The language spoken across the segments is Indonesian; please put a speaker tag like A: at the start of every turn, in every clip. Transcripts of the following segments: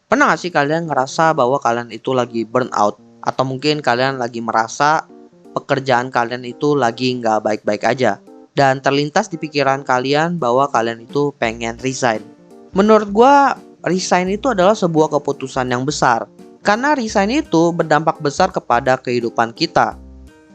A: Pernah gak sih kalian ngerasa bahwa kalian itu lagi burnout? Atau mungkin kalian lagi merasa pekerjaan kalian itu lagi nggak baik-baik aja, dan terlintas di pikiran kalian bahwa kalian itu pengen resign. Menurut gua, resign itu adalah sebuah keputusan yang besar. Karena resign itu berdampak besar kepada kehidupan kita.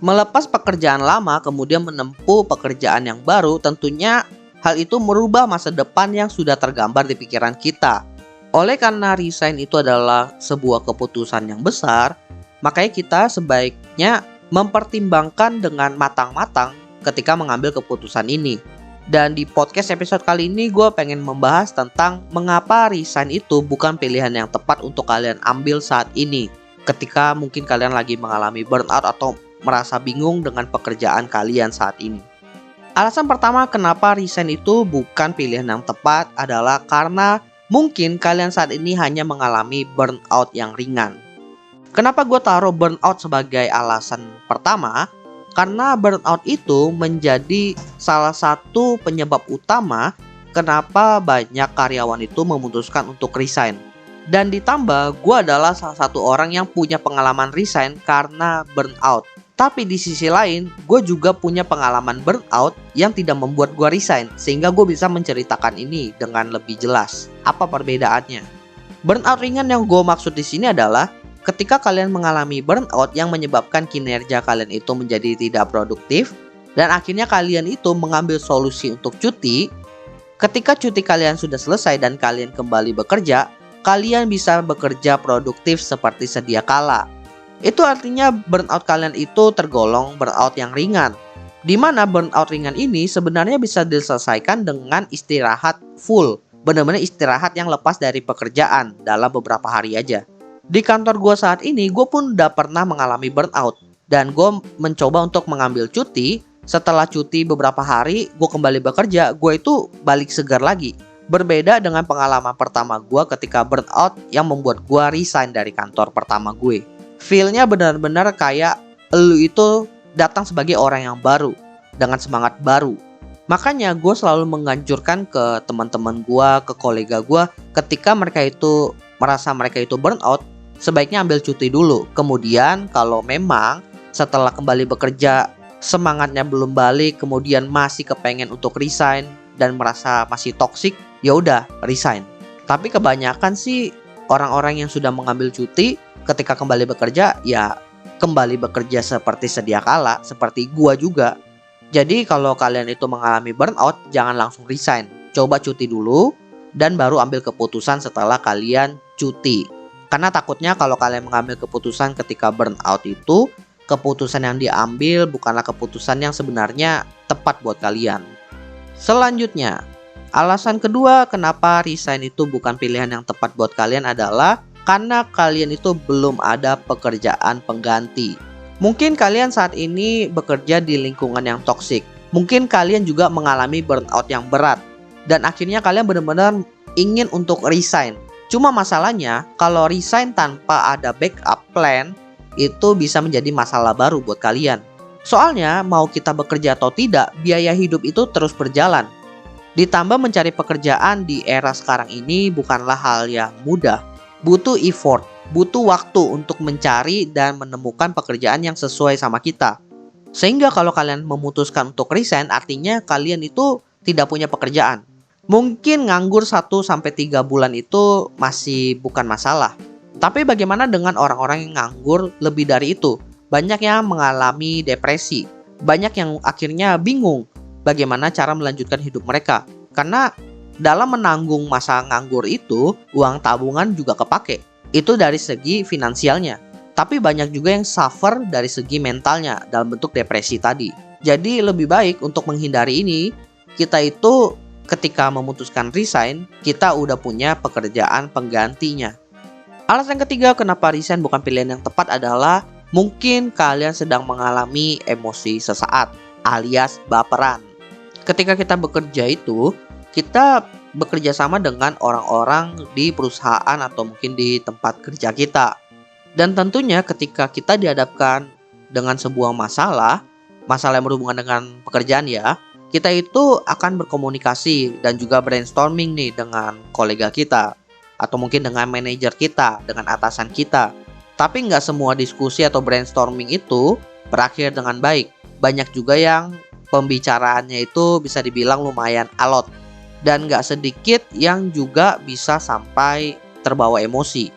A: Melepas pekerjaan lama kemudian menempuh pekerjaan yang baru, tentunya hal itu merubah masa depan yang sudah tergambar di pikiran kita. Oleh karena resign itu adalah sebuah keputusan yang besar, makanya kita sebaiknya mempertimbangkan dengan matang-matang ketika mengambil keputusan ini. Dan di podcast episode kali ini gue pengen membahas tentang mengapa resign itu bukan pilihan yang tepat untuk kalian ambil saat ini, ketika mungkin kalian lagi mengalami burnout atau merasa bingung dengan pekerjaan kalian saat ini. Alasan pertama kenapa resign itu bukan pilihan yang tepat adalah karena mungkin kalian saat ini hanya mengalami burnout yang ringan. Kenapa gue taruh burnout sebagai alasan pertama? Karena burnout itu menjadi salah satu penyebab utama kenapa banyak karyawan itu memutuskan untuk resign. Dan ditambah gue adalah salah satu orang yang punya pengalaman resign karena burnout. Tapi di sisi lain, gue juga punya pengalaman burnout yang tidak membuat gue resign, sehingga gue bisa menceritakan ini dengan lebih jelas. Apa perbedaannya? Burnout ringan yang gue maksud di sini adalah ketika kalian mengalami burnout yang menyebabkan kinerja kalian itu menjadi tidak produktif, dan akhirnya kalian itu mengambil solusi untuk cuti. Ketika cuti kalian sudah selesai dan kalian kembali bekerja, kalian bisa bekerja produktif seperti sedia kala. Itu artinya burnout kalian itu tergolong burnout yang ringan. Di mana burnout ringan ini sebenarnya bisa diselesaikan dengan istirahat full. Benar-benar istirahat yang lepas dari pekerjaan dalam beberapa hari aja. Di kantor gue saat ini, gue pun udah pernah mengalami burnout. Dan gue mencoba untuk mengambil cuti. Setelah cuti beberapa hari, gue kembali bekerja, gue itu balik segar lagi. Berbeda dengan pengalaman pertama gue ketika burnout yang membuat gue resign dari kantor pertama gue. Feel-nya benar-benar kayak lu itu datang sebagai orang yang baru, dengan semangat baru. Makanya gue selalu menganjurkan ke teman-teman gue, ke kolega gue, ketika mereka itu merasa mereka itu burnout, sebaiknya ambil cuti dulu. Kemudian kalau memang setelah kembali bekerja semangatnya belum balik, kemudian masih kepengen untuk resign dan merasa masih toksik, ya udah resign. Tapi kebanyakan sih orang-orang yang sudah mengambil cuti ketika kembali bekerja, ya kembali bekerja seperti sedia kala, seperti gua juga. Jadi kalau kalian itu mengalami burnout, jangan langsung resign. Coba cuti dulu dan baru ambil keputusan setelah kalian cuti. Karena takutnya kalau kalian mengambil keputusan ketika burnout itu, keputusan yang diambil bukanlah keputusan yang sebenarnya tepat buat kalian. Selanjutnya, alasan kedua kenapa resign itu bukan pilihan yang tepat buat kalian adalah karena kalian itu belum ada pekerjaan pengganti. Mungkin kalian saat ini bekerja di lingkungan yang toksik. Mungkin kalian juga mengalami burnout yang berat. Dan akhirnya kalian benar-benar ingin untuk resign. Cuma masalahnya, kalau resign tanpa ada backup plan, itu bisa menjadi masalah baru buat kalian. Soalnya, mau kita bekerja atau tidak, biaya hidup itu terus berjalan. Ditambah mencari pekerjaan di era sekarang ini bukanlah hal yang mudah. Butuh effort, butuh waktu untuk mencari dan menemukan pekerjaan yang sesuai sama kita. Sehingga kalau kalian memutuskan untuk resign, artinya kalian itu tidak punya pekerjaan. Mungkin nganggur 1-3 bulan itu masih bukan masalah. Tapi bagaimana dengan orang-orang yang nganggur lebih dari itu? Banyak yang mengalami depresi. Banyak yang akhirnya bingung bagaimana cara melanjutkan hidup mereka. Karena dalam menanggung masa nganggur itu, uang tabungan juga kepake. Itu dari segi finansialnya. Tapi banyak juga yang suffer dari segi mentalnya dalam bentuk depresi tadi. Jadi lebih baik untuk menghindari ini, kita itu ketika memutuskan resign, kita udah punya pekerjaan penggantinya. Alasan ketiga kenapa resign bukan pilihan yang tepat adalah mungkin kalian sedang mengalami emosi sesaat alias baperan. Ketika kita bekerja itu, kita bekerja sama dengan orang-orang di perusahaan atau mungkin di tempat kerja kita. Dan tentunya ketika kita dihadapkan dengan sebuah masalah yang berhubungan dengan pekerjaan ya, kita itu akan berkomunikasi dan juga brainstorming nih dengan kolega kita atau mungkin dengan manajer kita, dengan atasan kita. Tapi nggak semua diskusi atau brainstorming itu berakhir dengan baik. Banyak juga yang pembicaraannya itu bisa dibilang lumayan alot. Dan nggak sedikit yang juga bisa sampai terbawa emosi.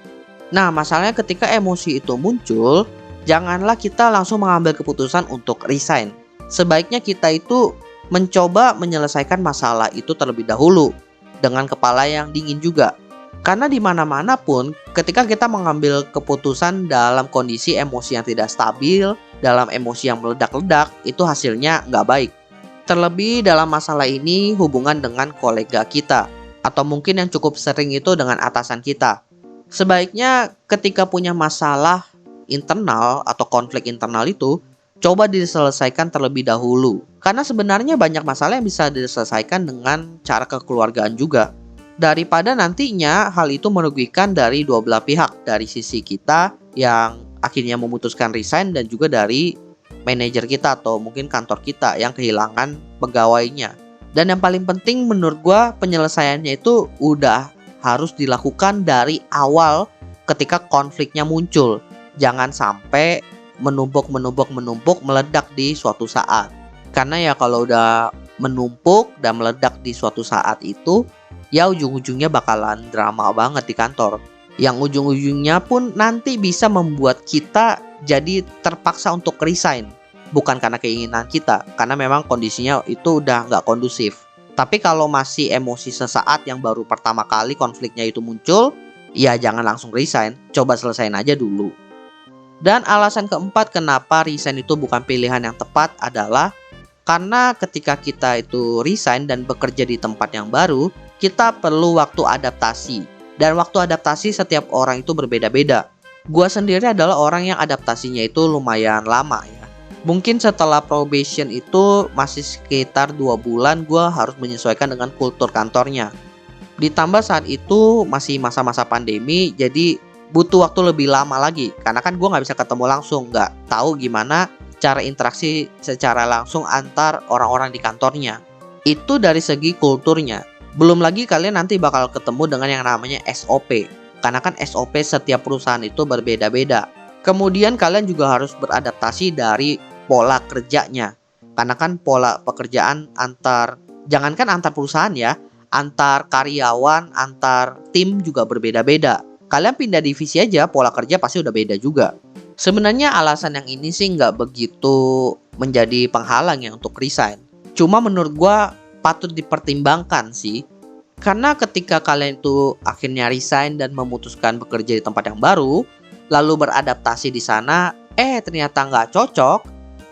A: Nah, masalahnya ketika emosi itu muncul, janganlah kita langsung mengambil keputusan untuk resign. Sebaiknya kita itu mencoba menyelesaikan masalah itu terlebih dahulu dengan kepala yang dingin juga. Karena di mana-mana pun ketika kita mengambil keputusan dalam kondisi emosi yang tidak stabil, dalam emosi yang meledak-ledak, itu hasilnya nggak baik. Terlebih dalam masalah ini hubungan dengan kolega kita, atau mungkin yang cukup sering itu dengan atasan kita. Sebaiknya ketika punya masalah internal atau konflik internal itu, coba diselesaikan terlebih dahulu. Karena sebenarnya banyak masalah yang bisa diselesaikan dengan cara kekeluargaan juga. Daripada nantinya hal itu merugikan dari dua belah pihak, dari sisi kita yang akhirnya memutuskan resign dan juga dari manajer kita atau mungkin kantor kita yang kehilangan pegawainya. Dan yang paling penting menurut gua, penyelesaiannya itu udah harus dilakukan dari awal ketika konfliknya muncul. Jangan sampai menumpuk meledak di suatu saat. Karena ya kalau udah menumpuk dan meledak di suatu saat itu, ya ujung-ujungnya bakalan drama banget di kantor. Yang ujung-ujungnya pun nanti bisa membuat kita jadi terpaksa untuk resign. Bukan karena keinginan kita, karena memang kondisinya itu udah nggak kondusif. Tapi kalau masih emosi sesaat yang baru pertama kali konfliknya itu muncul, ya jangan langsung resign, coba selesain aja dulu. Dan alasan keempat kenapa resign itu bukan pilihan yang tepat adalah karena ketika kita itu resign dan bekerja di tempat yang baru, kita perlu waktu adaptasi. Dan waktu adaptasi setiap orang itu berbeda-beda. Gua sendiri adalah orang yang adaptasinya itu lumayan lama ya. Mungkin setelah probation itu masih sekitar 2 bulan gue harus menyesuaikan dengan kultur kantornya. Ditambah saat itu masih masa-masa pandemi, jadi butuh waktu lebih lama lagi. Karena kan gue gak bisa ketemu langsung, gak tahu gimana cara interaksi secara langsung antar orang-orang di kantornya. Itu dari segi kulturnya. Belum lagi kalian nanti bakal ketemu dengan yang namanya SOP. Karena kan SOP setiap perusahaan itu berbeda-beda. Kemudian kalian juga harus beradaptasi dari pola kerjanya. Karena kan pola pekerjaan jangankan antar perusahaan ya, antar karyawan, antar tim juga berbeda-beda. Kalian pindah divisi aja, pola kerja pasti udah beda juga. Sebenarnya alasan yang ini sih nggak begitu menjadi penghalang ya untuk resign. Cuma menurut gua patut dipertimbangkan sih. Karena ketika kalian itu akhirnya resign dan memutuskan bekerja di tempat yang baru, lalu beradaptasi di sana, ternyata nggak cocok,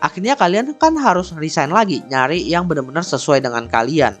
A: akhirnya kalian kan harus resign lagi, nyari yang benar-benar sesuai dengan kalian.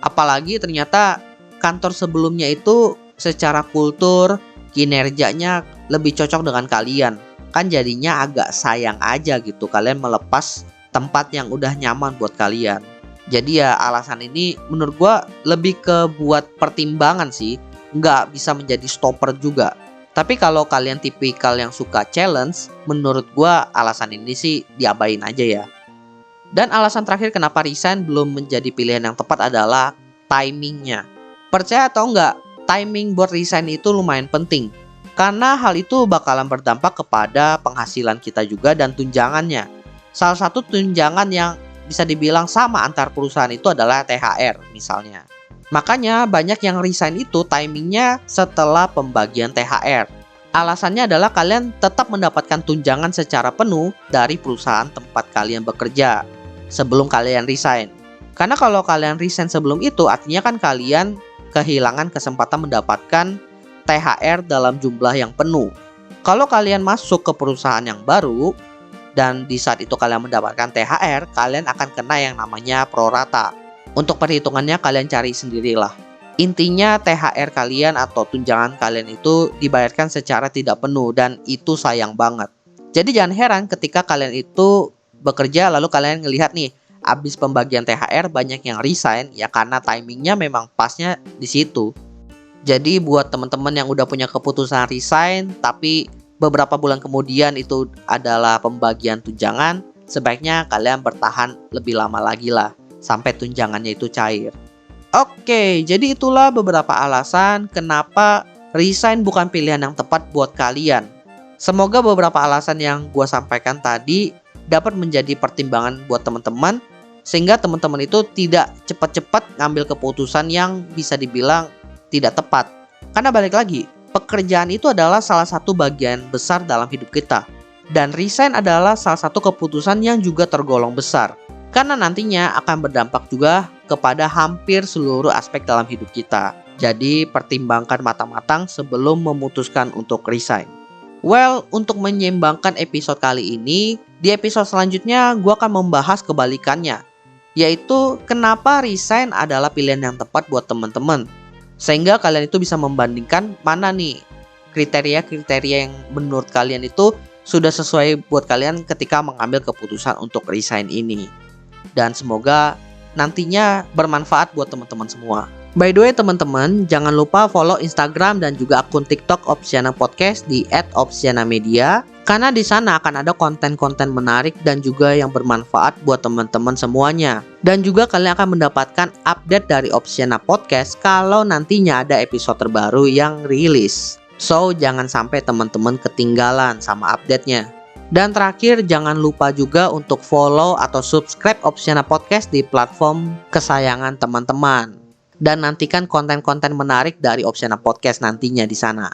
A: Apalagi ternyata kantor sebelumnya itu secara kultur, kinerjanya lebih cocok dengan kalian. Kan jadinya agak sayang aja gitu kalian melepas tempat yang udah nyaman buat kalian. Jadi ya alasan ini menurut gua lebih ke buat pertimbangan sih, nggak bisa menjadi stopper juga. Tapi kalau kalian tipikal yang suka challenge, menurut gua alasan ini sih diabain aja ya. Dan alasan terakhir kenapa resign belum menjadi pilihan yang tepat adalah timingnya. Percaya atau enggak, timing buat resign itu lumayan penting. Karena hal itu bakalan berdampak kepada penghasilan kita juga dan tunjangannya. Salah satu tunjangan yang bisa dibilang sama antar perusahaan itu adalah THR misalnya. Makanya banyak yang resign itu timingnya setelah pembagian THR. Alasannya adalah kalian tetap mendapatkan tunjangan secara penuh dari perusahaan tempat kalian bekerja sebelum kalian resign. Karena kalau kalian resign sebelum itu artinya kan kalian kehilangan kesempatan mendapatkan THR dalam jumlah yang penuh. Kalau kalian masuk ke perusahaan yang baru dan di saat itu kalian mendapatkan THR, kalian akan kena yang namanya prorata. Untuk perhitungannya kalian cari sendirilah. Intinya THR kalian atau tunjangan kalian itu dibayarkan secara tidak penuh dan itu sayang banget. Jadi jangan heran ketika kalian itu bekerja lalu kalian ngelihat nih abis pembagian THR banyak yang resign ya karena timingnya memang pasnya di situ. Jadi buat teman-teman yang udah punya keputusan resign tapi beberapa bulan kemudian itu adalah pembagian tunjangan, sebaiknya kalian bertahan lebih lama lagi lah sampai tunjangannya itu cair. Oke, jadi itulah beberapa alasan kenapa resign bukan pilihan yang tepat buat kalian. Semoga beberapa alasan yang gue sampaikan tadi dapat menjadi pertimbangan buat teman-teman, sehingga teman-teman itu tidak cepat-cepat ngambil keputusan yang bisa dibilang tidak tepat. Karena balik lagi, pekerjaan itu adalah salah satu bagian besar dalam hidup kita. Dan resign adalah salah satu keputusan yang juga tergolong besar. Karena nantinya akan berdampak juga kepada hampir seluruh aspek dalam hidup kita. Jadi pertimbangkan matang-matang sebelum memutuskan untuk resign. Well, untuk menyeimbangkan episode kali ini, di episode selanjutnya gue akan membahas kebalikannya, yaitu kenapa resign adalah pilihan yang tepat buat teman-teman. Sehingga kalian itu bisa membandingkan mana nih kriteria-kriteria yang menurut kalian itu sudah sesuai buat kalian ketika mengambil keputusan untuk resign ini. Dan semoga nantinya bermanfaat buat teman-teman semua. By the way teman-teman, jangan lupa follow Instagram dan juga akun TikTok Opsiana Podcast di @opsianamedia, karena di sana akan ada konten-konten menarik dan juga yang bermanfaat buat teman-teman semuanya. Dan juga kalian akan mendapatkan update dari Opsiana Podcast kalau nantinya ada episode terbaru yang rilis. So, jangan sampai teman-teman ketinggalan sama update-nya. Dan terakhir, jangan lupa juga untuk follow atau subscribe Opsiana Podcast di platform kesayangan teman-teman. Dan nantikan konten-konten menarik dari Opsiana Podcast nantinya di sana.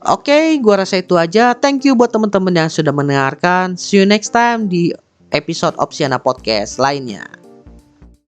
A: Oke, gua rasa itu aja. Thank you buat teman-teman yang sudah mendengarkan. See you next time di episode Opsiana Podcast lainnya.